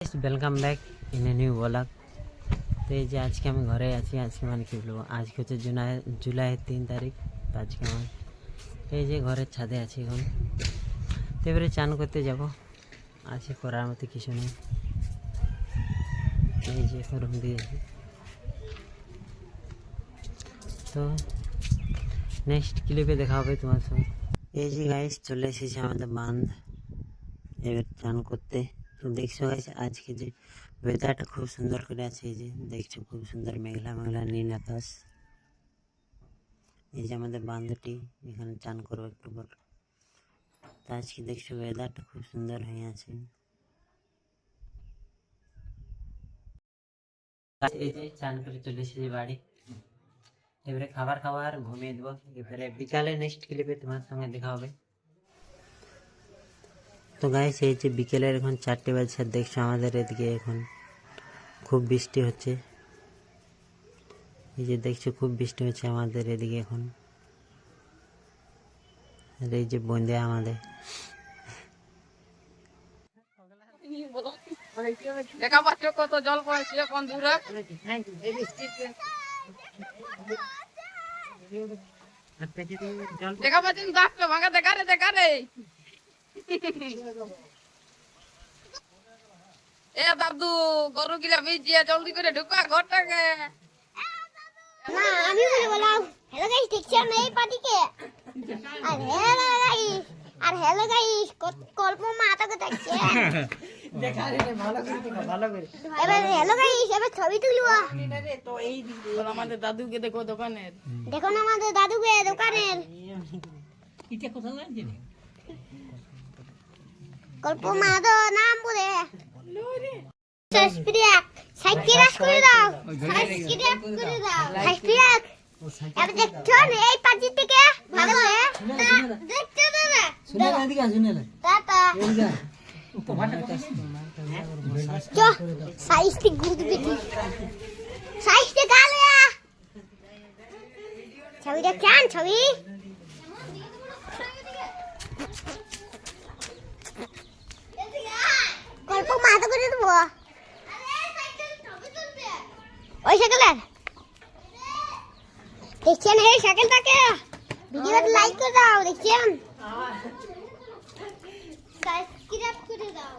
Welcome back in a new blog. तो ये आज के हम घरे आज मान कि बोलो आज के হচ্ছে জুলাই 3 তারিখ। তো আজকে আমার এই যে ঘরের ছাদে আছি এখন। তো এবারে চান করতে যাব, আজকে করার মতো কিছু নেই। এই যে রুম দিয়েছি। তো নেক্সট ক্লিপে দেখা হবে তোমার সঙ্গে। এই যে গাইস চলে এসেছে আমাদের বাঁধ এবার চান করতে। তো দেখছো গাইস আজকে যে ওয়েদারটা খুব সুন্দর করে আছে, এই যে দেখছো খুব সুন্দর মেঘলা মেঘলা নীল আকাশ। এই যে আমাদের বাঁধটি, এখানে চান করবো একটু পর। তো আজকে দেখছো ওয়েদারটা খুব সুন্দর হয়ে আছে। এই যে চান করে চলে এসেছি বাড়ি, এবারে খাবার ঘুমিয়ে দেবো। এবারে বিকালে নেক্সট ক্লিপে তোমার সঙ্গে দেখা হবে। তো গাইস এই যে বিকেলের এখন 4টে বাজছে, দেখছো আমাদের এদিকে এখন খুব বৃষ্টি হচ্ছে। এই যে দেখছো খুব বৃষ্টি হচ্ছে আমাদের এদিকে এখন। আর এই যে বন্ধে আমাদের দেখা পাচ্ছ কত জল পড়েছে কোন দূরে। দেখা পাচ্ছেন গাছটা ভাঙা দেখা রে এ দাদু গরু গিলা ভিজিয়ে জলদি করে ঢুকা ঘরটাকে। মা আমি বলে বলাও হ্যালো গাইস দেখছেন এই পার্টিকে আর হ্যালো গাইস কল্প মাতাকে দেখছেন দেখা রে ভালো করে এবার হ্যালো গাইস এবার ছবি তুলবো। তো এই আমাদের দাদুকে দেখো দোকানের, দেখো না আমাদের দাদুকে দোকানের এটা কোথায় লাগছে কল্প মাদো নাম বলে সাবস্ক্রাইব সাবস্ক্রাইব করে দাও, সাবস্ক্রাইব করে দাও, সাবস্ক্রাইব। এবার দেখছেন এই পার্টি থেকে ভালো করে দেখতে দেবে। শুনে না এদিকে শুনে না টাটা এদিকে চো সাইজটি গুদবি সাইজটি গালে ছবিটা চান ছবি গল্প মাথা করে দেবো ওই সাইকেলের দেখছেন এই সাইকেলটাকে ভিডিওটা লাইক করে দাও, দেখছেন সাবস্ক্রাইব করে দাও।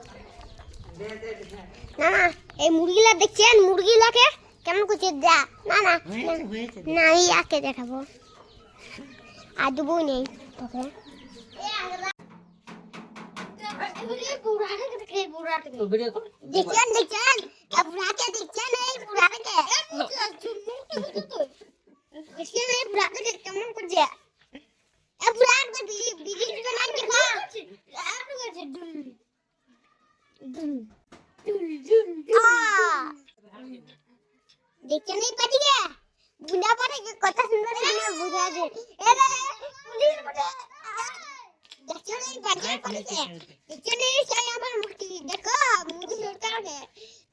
না না এই মুরগিলা দেখছেন মুরগিলাকে কেমন করছে যা না না না এই আকে দেখাবো আর দেবো নেই তোকে। দেখছেন দেখছেন বুড়াকে দেখছেন এই বুড়াকে দেখছেন এই বুড়াকে কেমন করছে বুড়াকে বিড়ি বানাই দেখা দেখছেন এই পাটিকে বুড়া পারে কথা সুন্দর বুঝা যায়। দেখছেন এই পাটিকে দেখছেন এই সাই আমার মুক্তি দেখো মুক্তি সরকার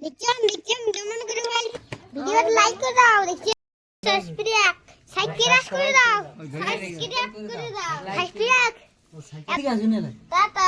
দেখছেন যেমন করে ভাই ভিডিওটা লাইক করে দাও, দেখছেন সাবস্ক্রাইব করে দাও, সাবস্ক্রাইব করে দাও, সাবস্ক্রাইব। এদিকে শুনে না টাটা।